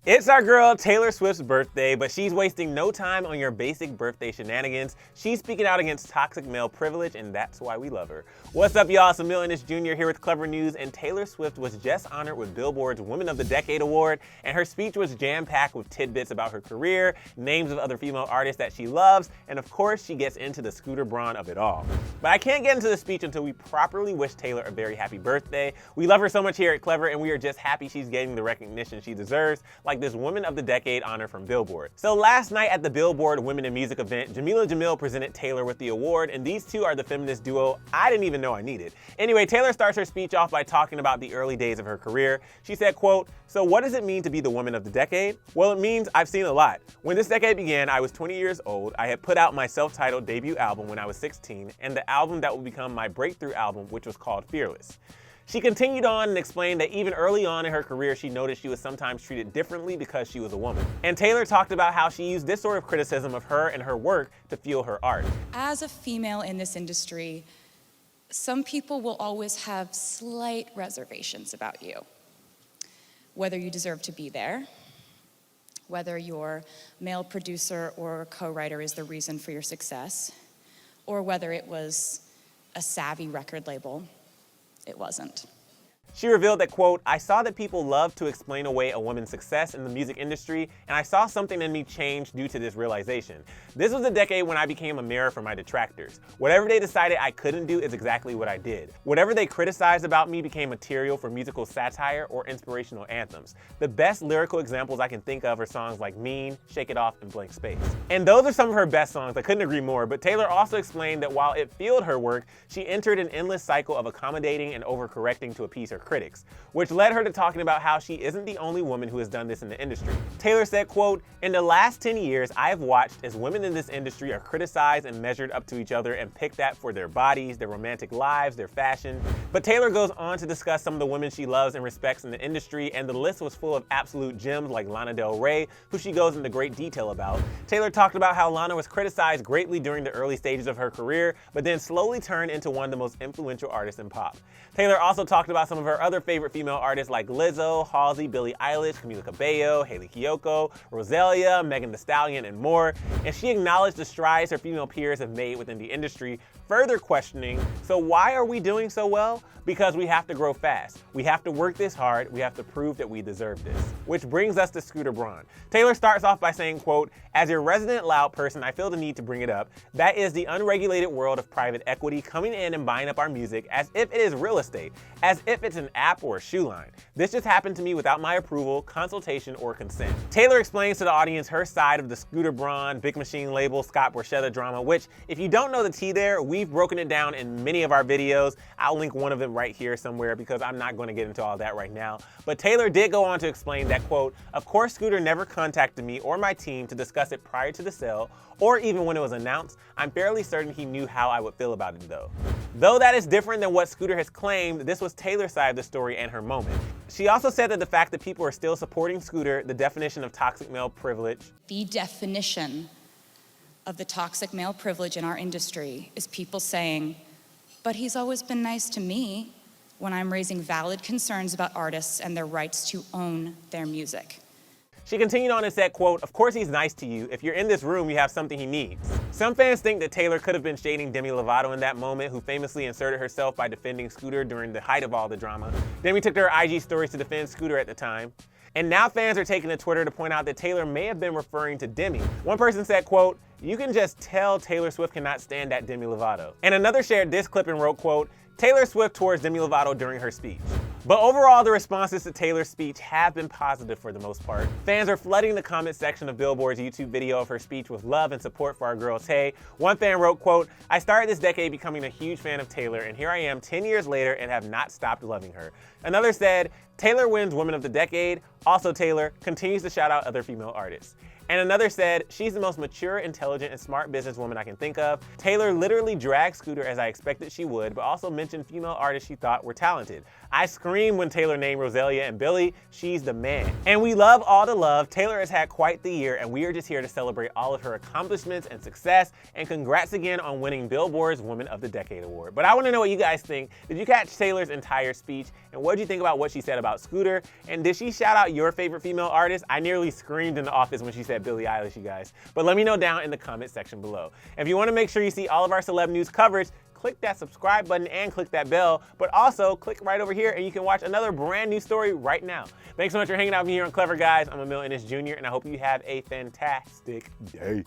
It's our girl Taylor Swift's birthday, but she's wasting no time on your basic birthday shenanigans. She's speaking out against toxic male privilege, and that's why we love her. What's up, y'all? It's Emil Ennis Jr. here with Clevver News, and Taylor Swift was just honored with Billboard's Women of the Decade award, and her speech was jam-packed with tidbits about her career, names of other female artists that she loves, and of course, she gets into the Scooter Braun of it all. But I can't get into the speech until we properly wish Taylor a very happy birthday. We love her so much here at Clevver, and we are just happy she's getting the recognition she deserves, like this Women of the Decade honor from Billboard. So last night at the Billboard Women in Music event, Jamila Jamil presented Taylor with the award, and these two are the feminist duo I didn't even know I needed. Anyway, Taylor starts her speech off by talking about the early days of her career. She said, quote, "So what does it mean to be the woman of the decade? Well, it means I've seen a lot. When this decade began, I was 20 years old. I had put out my self-titled debut album when I was 16, and the album that would become my breakthrough album, which was called Fearless." She continued on and explained that even early on in her career, she noticed she was sometimes treated differently because she was a woman. And Taylor talked about how she used this sort of criticism of her and her work to fuel her art. As a female in this industry, some people will always have slight reservations about you. Whether you deserve to be there, whether your male producer or co-writer is the reason for your success, or whether it was a savvy record label. It wasn't. She revealed that, quote, "I saw that people love to explain away a woman's success in the music industry, and I saw something in me change due to this realization. This was the decade when I became a mirror for my detractors. Whatever they decided I couldn't do is exactly what I did. Whatever they criticized about me became material for musical satire or inspirational anthems. The best lyrical examples I can think of are songs like Mean, Shake It Off, and Blank Space." And those are some of her best songs. I couldn't agree more, but Taylor also explained that while it fueled her work, she entered an endless cycle of accommodating and overcorrecting to appease her critics, which led her to talking about how she isn't the only woman who has done this in the industry. Taylor said, quote, "In the last 10 years, I have watched as women in this industry are criticized and measured up to each other and picked at for their bodies, their romantic lives, their fashion." But Taylor goes on to discuss some of the women she loves and respects in the industry, and the list was full of absolute gems like Lana Del Rey, who she goes into great detail about. Taylor talked about how Lana was criticized greatly during the early stages of her career, but then slowly turned into one of the most influential artists in pop. Taylor also talked about some of her other favorite female artists like Lizzo, Halsey, Billie Eilish, Camila Cabello, Hailey Kiyoko, Rosalia, Megan Thee Stallion, and more. And she acknowledged the strides her female peers have made within the industry, further questioning, so why are we doing so well? Because we have to grow fast. We have to work this hard. We have to prove that we deserve this. Which brings us to Scooter Braun. Taylor starts off by saying, quote, "As your resident loud person, I feel the need to bring it up. That is the unregulated world of private equity coming in and buying up our music as if it is real estate, as if it's an app or a shoe line. This just happened to me without my approval, consultation, or consent." Taylor explains to the audience her side of the Scooter Braun, Big Machine label, Scott Borchetta drama, which, if you don't know the tea there, we've broken it down in many of our videos. I'll link one of them right here somewhere because I'm not going to get into all that right now. But Taylor did go on to explain that, quote, "Of course, Scooter never contacted me or my team to discuss it prior to the sale, or even when it was announced. I'm fairly certain he knew how I would feel about it though." Though that is different than what Scooter has claimed, this was Taylor's side of the story and her moment. She also said that the fact that people are still supporting Scooter, the definition of toxic male privilege. The definition of the toxic male privilege in our industry is people saying, "But he's always been nice to me," when I'm raising valid concerns about artists and their rights to own their music. She continued on and said, quote, "Of course he's nice to you. If you're in this room, you have something he needs." Some fans think that Taylor could have been shading Demi Lovato in that moment, who famously inserted herself by defending Scooter during the height of all the drama. Demi took to her IG stories to defend Scooter at the time. And now fans are taking to Twitter to point out that Taylor may have been referring to Demi. One person said, quote, "You can just tell Taylor Swift cannot stand that Demi Lovato." And another shared this clip and wrote, quote, "Taylor Swift towards Demi Lovato during her speech." But overall, the responses to Taylor's speech have been positive for the most part. Fans are flooding the comment section of Billboard's YouTube video of her speech with love and support for our girl Tay. One fan wrote, quote, "I started this decade becoming a huge fan of Taylor, and here I am 10 years later and have not stopped loving her." Another said, "Taylor wins Women of the Decade. Also Taylor continues to shout out other female artists." And another said, "She's the most mature, intelligent, and smart businesswoman I can think of. Taylor literally dragged Scooter as I expected she would, but also mentioned female artists she thought were talented. I screamed when Taylor named Rosalia and Billie. She's the man." And we love all the love. Taylor has had quite the year, and we are just here to celebrate all of her accomplishments and success. And congrats again on winning Billboard's Women of the Decade award. But I want to know what you guys think. Did you catch Taylor's entire speech? And what did you think about what she said about about Scooter? And did she shout out your favorite female artist? I nearly screamed in the office when she said Billie Eilish, you guys. But let me know down in the comment section below. If you want to make sure you see all of our celeb news coverage, click that subscribe button and click that bell, but also click right over here and you can watch another brand new story right now. Thanks so much for hanging out with me here on Clevver, guys. I'm Emil Ennis Jr. and I hope you have a fantastic day.